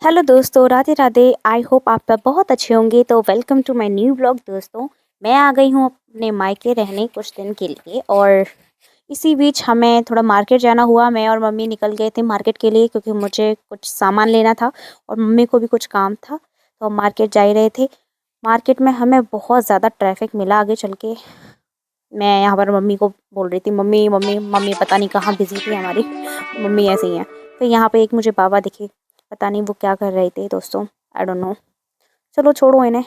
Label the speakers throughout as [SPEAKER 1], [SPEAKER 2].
[SPEAKER 1] Hello दोस्तों, Radhe Radhe. I hope आप सब बहुत अच्छे होंगे। तो welcome to my new blog. दोस्तों, मैं आ गई हूँ अपने मायके रहने कुछ दिन के लिए, और इसी बीच हमें थोड़ा मार्केट जाना हुआ। मैं और मम्मी निकल गए थे मार्केट के लिए, क्योंकि मुझे कुछ सामान लेना था और मम्मी को भी कुछ काम था, तो हम मार्केट जा ही रहे थे। मार्केट में हमें बहुत ज़्यादा ट्रैफिक मिला आगे चल के। मैं यहाँ पर मम्मी को बोल रही थी, मम्मी मम्मी मम्मी, पता नहीं कहाँ बिजी थी हमारी मम्मी ऐसे ही हैं। तो यहाँ पे एक मुझे बाबा दिखे, पता नहीं वो क्या कर रहे थे दोस्तों, आई डोंट नो। चलो छोड़ो इन्हें।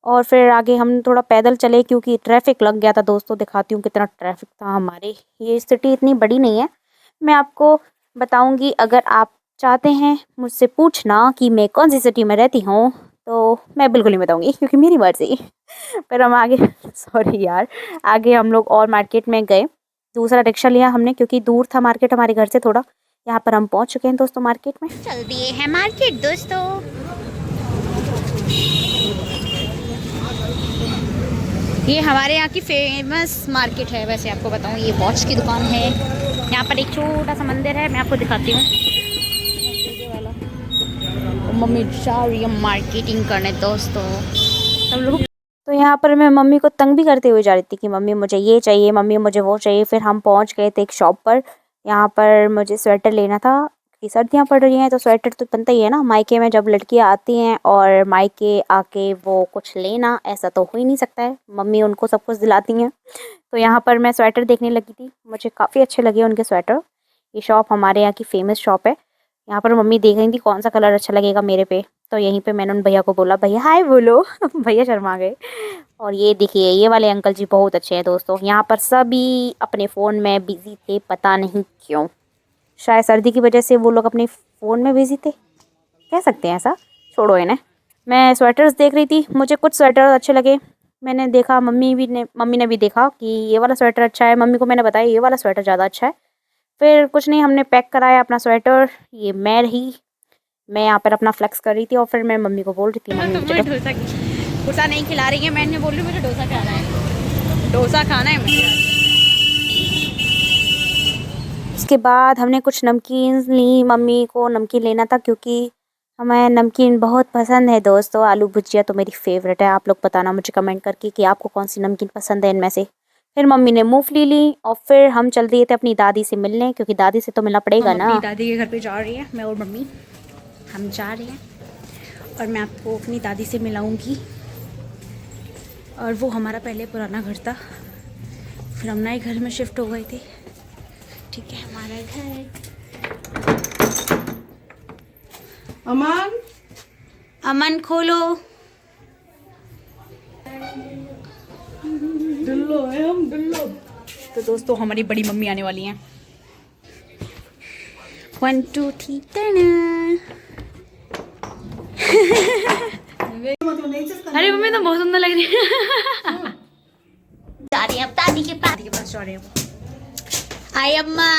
[SPEAKER 1] और फिर आगे हम थोड़ा पैदल चले, क्योंकि ट्रैफिक लग गया था दोस्तों। दिखाती हूँ कितना ट्रैफिक था हमारे। ये सिटी इतनी बड़ी नहीं है, मैं आपको बताऊँगी। अगर आप चाहते हैं मुझसे पूछना कि मैं कौन सी सिटी में रहती हूँ, तो मैं बिल्कुल नहीं बताऊँगी, क्योंकि मेरी मर्ज़ी। फिर हम आगे सॉरी यार, आगे हम लोग और मार्केट में गए। दूसरा रिक्शा लिया हमने, क्योंकि दूर था मार्केट हमारे घर से थोड़ा। यहाँ पर हम पहुँच चुके हैं दोस्तों मार्केट में। चल दिए हैं मार्केट दोस्तों। ये हमारे यहाँ की फेमस मार्केट है। वैसे आपको बताऊँ, ये वॉच की दुकान है। यहाँ पर एक छोटा सा मंदिर है, मैं आपको दिखाती हूँ। ये वाला मम्मी जा रही है मार्केटिंग करने दोस्तों। सब लोग तो यहाँ पर मैं मम्मी को तंग भी करते हुए जा रही थी कि मम्मी मुझे ये चाहिए, मम्मी मुझे वो चाहिए। फिर हम पहुँच गए थे एक शॉप पर। यहाँ पर मुझे स्वेटर लेना था, कि सर्दियाँ पड़ रही हैं तो स्वेटर तो बनता ही है ना। मायके में जब लड़कियाँ आती हैं और मायके आके वो कुछ लेना, ऐसा तो हो ही नहीं सकता है। मम्मी उनको सब कुछ दिलाती हैं। तो यहाँ पर मैं स्वेटर देखने लगी थी, मुझे काफ़ी अच्छे लगे उनके स्वेटर। ये शॉप हमारे यहाँ की फ़ेमस शॉप है। यहाँ पर मम्मी देख रही थी कौन सा कलर अच्छा लगेगा मेरे पे। तो यहीं पे मैंने उन भैया को बोला, भैया हाय बोलो भैया शर्मा गए। और ये देखिए, ये वाले अंकल जी बहुत अच्छे हैं दोस्तों। यहाँ पर सभी अपने फ़ोन में बिज़ी थे, पता नहीं क्यों। शायद सर्दी की वजह से वो लोग अपने फ़ोन में बिज़ी थे, कह सकते हैं ऐसा। छोड़ो इन्हें। मैं स्वेटर्स देख रही थी, मुझे कुछ स्वेटर अच्छे लगे। मैंने देखा, मम्मी ने भी देखा कि ये वाला स्वेटर अच्छा है। मम्मी को मैंने बताया ये वाला स्वेटर ज़्यादा अच्छा है। फिर कुछ नहीं, हमने पैक कराया अपना स्वेटर। ये मैं रही, मैं यहाँ पर अपना फ्लेक्स कर रही थी। और फिर मैं मम्मी को बोल रही थी, मम्मी मुझे डोसा नहीं खिला रही है। मैंने बोल रही मुझे डोसा खाना है, डोसा खाना है मुझे। उसके बाद हमने कुछ नमकीन ली। मम्मी को नमकीन लेना था, क्योंकि हमें नमकीन बहुत पसंद है दोस्तों। आलू भुजिया तो मेरी फेवरेट है। आप लोग बताना मुझे कमेंट करके कि आपको कौन सी नमकीन पसंद है इनमें से। फिर मम्मी ने मूंगफली ली, और फिर हम चल दिए थे अपनी दादी से मिलने, क्योंकि दादी से तो मिलना पड़ेगा ना। अपनी दादी के घर पे जा रही है, मैं और मम्मी हम जा रहे हैं। और मैं आपको अपनी दादी से मिलाऊंगी। और वो हमारा पहले पुराना घर था, फिर हम नए घर में शिफ्ट हो गए थे। ठीक है, हमारा घर।
[SPEAKER 2] अमन
[SPEAKER 1] अमन खोलो।
[SPEAKER 2] दुल्लो है, हम दुल्लो।
[SPEAKER 1] तो दोस्तों, हमारी बड़ी मम्मी आने वाली हैं। 1 2 3 अरे मम्मी तो बहुत सुंदर लग रही है। जा रही है अब दादी के पास जा रही है। हाय अम्मा।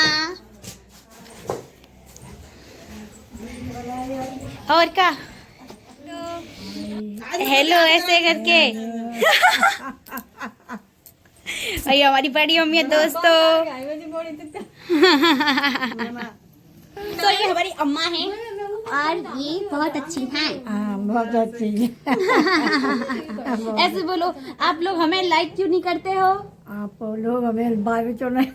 [SPEAKER 1] और क्या हेलो ऐसे करके। भाई हमारी बड़ी मम्मी है दोस्तों। तो ये हमारी अम्मा है, और ये बहुत अच्छी हैं।
[SPEAKER 2] बहुत अच्छी है।
[SPEAKER 1] ऐसे बोलो, आप लोग हमें लाइक क्यों नहीं करते हो?
[SPEAKER 2] आप लोग हमें बाबी तो नहीं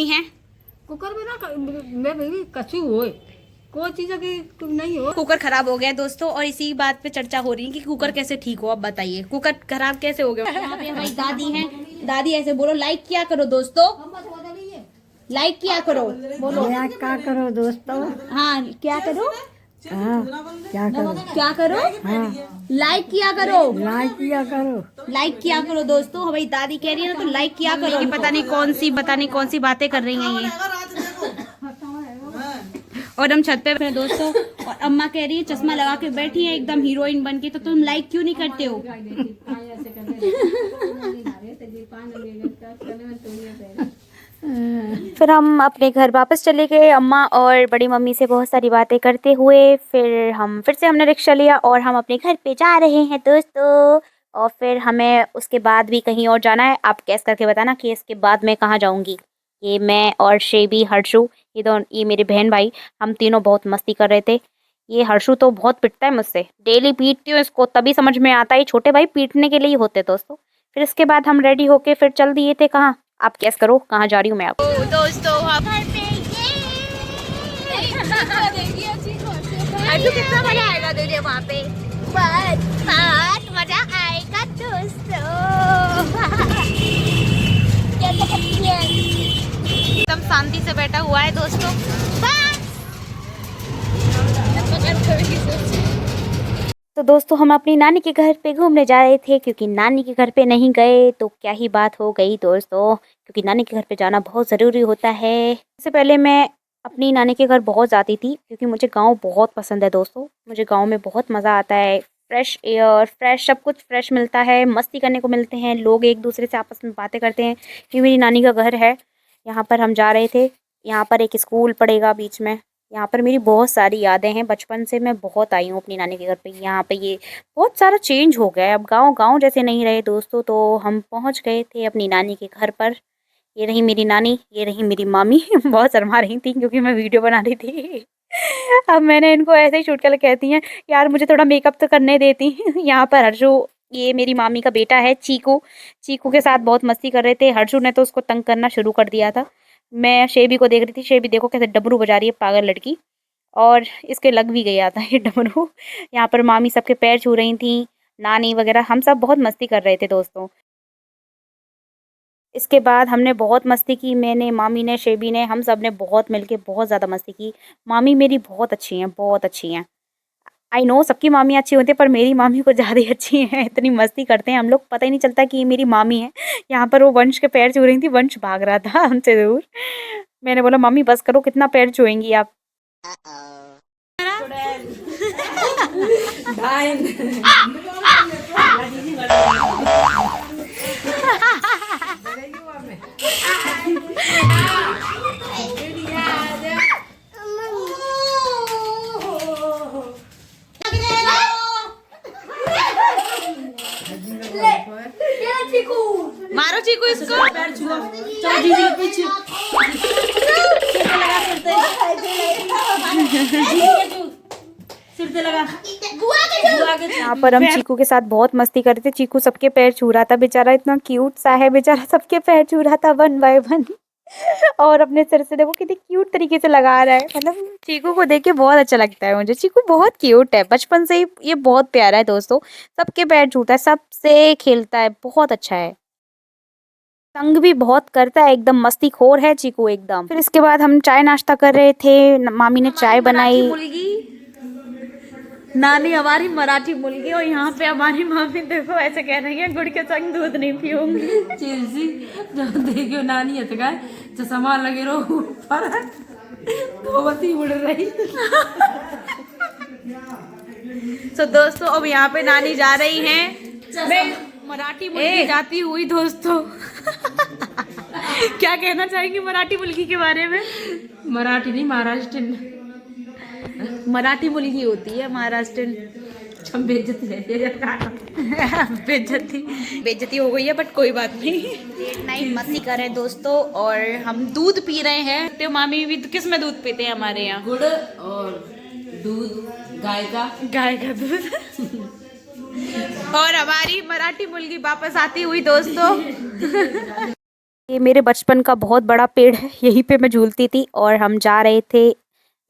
[SPEAKER 1] है
[SPEAKER 2] कुकर में ना मैं भी कछु होए कोई चीज की नहीं हो।
[SPEAKER 1] कुकर खराब हो गया दोस्तों, और इसी बात पे चर्चा हो रही है कि कुकर कैसे ठीक हो। अब बताइए कुकर खराब कैसे हो गया। यहाँ पे हमारी दादी हैं। दादी ऐसे बोलो, लाइक किया करो दोस्तों, लाइक किया करो। बोलो
[SPEAKER 2] क्या करो दोस्तों।
[SPEAKER 1] हाँ, क्या करो।
[SPEAKER 2] हाँ, क्या करो।
[SPEAKER 1] क्या करो।
[SPEAKER 2] हाँ,
[SPEAKER 1] लाइक किया करो।
[SPEAKER 2] लाइक किया करो।
[SPEAKER 1] लाइक किया करो दोस्तों। हमारी दादी कह रही है ना, तो लाइक किया करो। पता नहीं कौन सी बातें कर रही हैं ये। और हम छत पे बैठे दोस्तों, और अम्मा कह रही है चश्मा लगा के बैठी है एकदम हीरोइन बन के, तो तुम लाइक क्यों नहीं करते हो। फिर हम अपने घर वापस चले गए, अम्मा और बड़ी मम्मी से बहुत सारी बातें करते हुए। फिर हमने रिक्शा लिया और हम अपने घर पे जा रहे हैं दोस्तों। और फिर हमें उसके बाद भी कहीं और जाना है। आप गैस करके बताना कि इसके बाद मैं कहाँ जाऊँगी। ये मैं और शेबी, हर्षु, ये मेरे बहन भाई, हम तीनों बहुत मस्ती कर रहे थे। ये हर्षु तो बहुत पिटता है मुझसे, डेली पीटती हूँ इसको, तभी समझ में आता है छोटे भाई पीटने के लिए ही होते दोस्तों। फिर इसके बाद हम रेडी होके फिर चल दिए थे कहाँ, आप गैस करो कहाँ जा रही हूँ मैं अब। दोस्तों हम हर्षु कितना मजा आएगा तुझे वहाँ पे, बहुत मजा आएगा दोस्तों। एकदम शांति से बैठा हुआ है दोस्तों। तो दोस्तों हम अपनी नानी के घर पे घूमने जा रहे थे, क्योंकि नानी के घर पे नहीं गए तो क्या ही बात हो गई दोस्तों, क्योंकि नानी के घर पे जाना बहुत ज़रूरी होता है। इससे पहले मैं अपनी नानी के घर बहुत जाती थी, क्योंकि मुझे गांव बहुत पसंद है दोस्तों। मुझे गांव में बहुत मज़ा आता है, फ्रेश एयर, फ्रेश सब कुछ फ्रेश मिलता है, मस्ती करने को मिलते हैं, लोग एक दूसरे से आपस में बातें करते हैं। ये मेरी नानी का घर है, यहाँ पर हम जा रहे थे। यहाँ पर एक स्कूल पड़ेगा बीच में। यहाँ पर मेरी बहुत सारी यादें हैं, बचपन से मैं बहुत आई हूँ अपनी नानी के घर पे। यहाँ पे ये बहुत सारा चेंज हो गया है, अब गांव जैसे नहीं रहे दोस्तों। तो हम पहुँच गए थे अपनी नानी के घर पर। ये रही मेरी नानी, ये रही मेरी मामी बहुत शर्मा रही थी क्योंकि मैं वीडियो बना रही थी। अब मैंने इनको ऐसे ही शूट कर कहती हैं, यार मुझे थोड़ा मेकअप तो करने देती। यहाँ पर हर्षु, ये मेरी मामी का बेटा है चीकू, चीकू के साथ बहुत मस्ती कर रहे थे। हर्षु ने तो उसको तंग करना शुरू कर दिया था। मैं शेबी को देख रही थी, शेबी देखो कैसे डमरू बजा रही है, पागल लड़की, और इसके लग भी गया था ये डमरू। यहाँ पर मामी सबके पैर छू रही थी, नानी वगैरह, हम सब बहुत मस्ती कर रहे थे दोस्तों। इसके बाद हमने बहुत मस्ती की, मैंने, मामी ने, शेबी ने, हम सब ने बहुत मिलके बहुत ज़्यादा मस्ती की। मामी मेरी बहुत अच्छी हैं, बहुत अच्छी हैं। आई नो सबकी मामी अच्छी होती है, पर मेरी मामी को ज़्यादा ही अच्छी है। इतनी मस्ती करते हैं हम लोग, पता ही नहीं चलता कि ये मेरी मामी है। यहाँ पर वो वंश के पैर छू रही थी, वंश भाग रहा था हमसे दूर। मैंने बोला मम्मी बस करो, कितना पैर छुएंगी आप। मारो चीकू इसको, पैर छुओ, चलो जी जी पीछे सिर से लगा। यहाँ पर हम चीकू के साथ बहुत मस्ती कर रहे थे। चीकू सबके पैर छू रहा था, बेचारा इतना क्यूट सा है, बेचारा सबके पैर छू रहा था 1 बाय 1। और अपने सिर से देखो कितनी क्यूट तरीके से लगा रहा है। मतलब चीकू को देख के बहुत अच्छा लगता है मुझे। चीकू बहुत क्यूट है, बचपन से ही ये बहुत प्यारा है दोस्तों। सबके पैर छूता है, सबसे खेलता है, बहुत अच्छा है, तंग भी बहुत करता है, एकदम मस्तीखोर है चीकू एकदम। फिर इसके बाद हम चाय नाश्ता कर रहे थे, मामी ने चाय बनाई। नानी हमारी मराठी मुलगी, और यहाँ पे हमारी मामी देखो ऐसे कह रही है गुड़ के संग दूध नहीं पीऊंगी।
[SPEAKER 2] चिलसी जब देखियो नानी है का चश्मा लगे रहो ऊपर धोती उड़ रही।
[SPEAKER 1] तो दोस्तों अब यहाँ पे नानी जा रही हैं, मैं मराठी मुलगी जाती हुई दोस्तों। क्या कहना चाहेंगी मराठी मुलगी के बारे में?
[SPEAKER 2] मराठी नहीं, महाराष्ट्र
[SPEAKER 1] मराठी मुलगी होती है महाराष्ट्र। बेइज्जती हो गई है, बट कोई बात नहीं। नाइट मस्ती कर रहे हैं दोस्तों, और हम दूध पी रहे हैं। तो मामी भी किस में दूध पीते हैं हमारे यहाँ?
[SPEAKER 2] गुड़ और दूध, गाय का दूध।
[SPEAKER 1] और हमारी मराठी मुलगी वापस आती हुई दोस्तों। ये मेरे बचपन का बहुत बड़ा पेड़ है, यहीं पे मैं झूलती थी, और हम जा रहे थे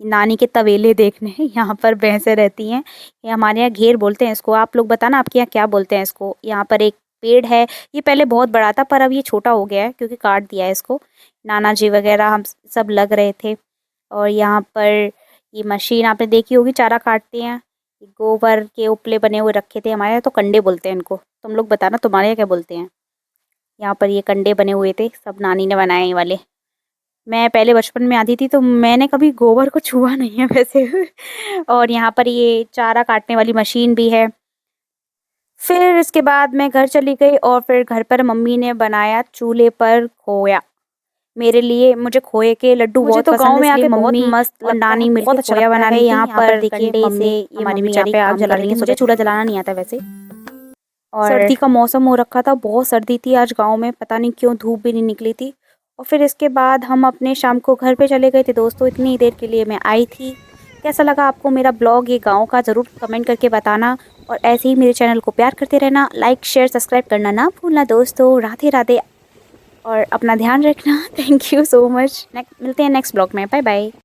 [SPEAKER 1] नानी के तवेले देखने। यहाँ पर भैंसें रहती हैं, ये हमारे यहाँ घेर बोलते हैं इसको। आप लोग बताना आपके यहाँ क्या बोलते हैं इसको। यहाँ पर एक पेड़ है, ये पहले बहुत बड़ा था पर अब ये छोटा हो गया है क्योंकि काट दिया है इसको। नाना जी वगैरह हम सब लग रहे थे। और यहाँ पर ये मशीन आपने देखी होगी, चारा काटते हैं। गोबर के उपले बने हुए रखे थे, हमारे यहाँ तो कंडे बोलते हैं इनको। तुम लोग बताना तुम्हारे यहाँ क्या बोलते हैं। यहाँ पर ये कंडे बने हुए थे, सब नानी ने बनाए ये वाले। मैं पहले बचपन में आती थी तो मैंने कभी गोबर को छुआ नहीं है वैसे। और यहाँ पर ये चारा काटने वाली मशीन भी है। फिर इसके बाद मैं घर चली गई, और फिर घर पर मम्मी ने बनाया चूल्हे पर खोया मेरे लिए। मुझे खोए के लड्डू बहुत पसंद है, गाँव में आके बहुत मस्त और नानी मिलकर खोया बना रही है। यहाँ पर देखिए से हमारी मम्मी यहाँ पे आग जला रही है। मुझे चूल्हा जलाना नहीं आता वैसे। और सर्दी का मौसम हो रखा था, बहुत सर्दी थी आज गांव में, पता नहीं क्यों धूप भी नहीं निकली थी। और फिर इसके बाद हम अपने शाम को घर पे चले गए थे दोस्तों, इतनी देर के लिए मैं आई थी। कैसा लगा आपको मेरा ब्लॉग ये गांव का, ज़रूर कमेंट करके बताना। और ऐसे ही मेरे चैनल को प्यार करते रहना, लाइक शेयर सब्सक्राइब करना ना भूलना दोस्तों। राधे राधे और अपना ध्यान रखना। Thank you so much. मिलते हैं नेक्स्ट ब्लॉग में। Bye bye.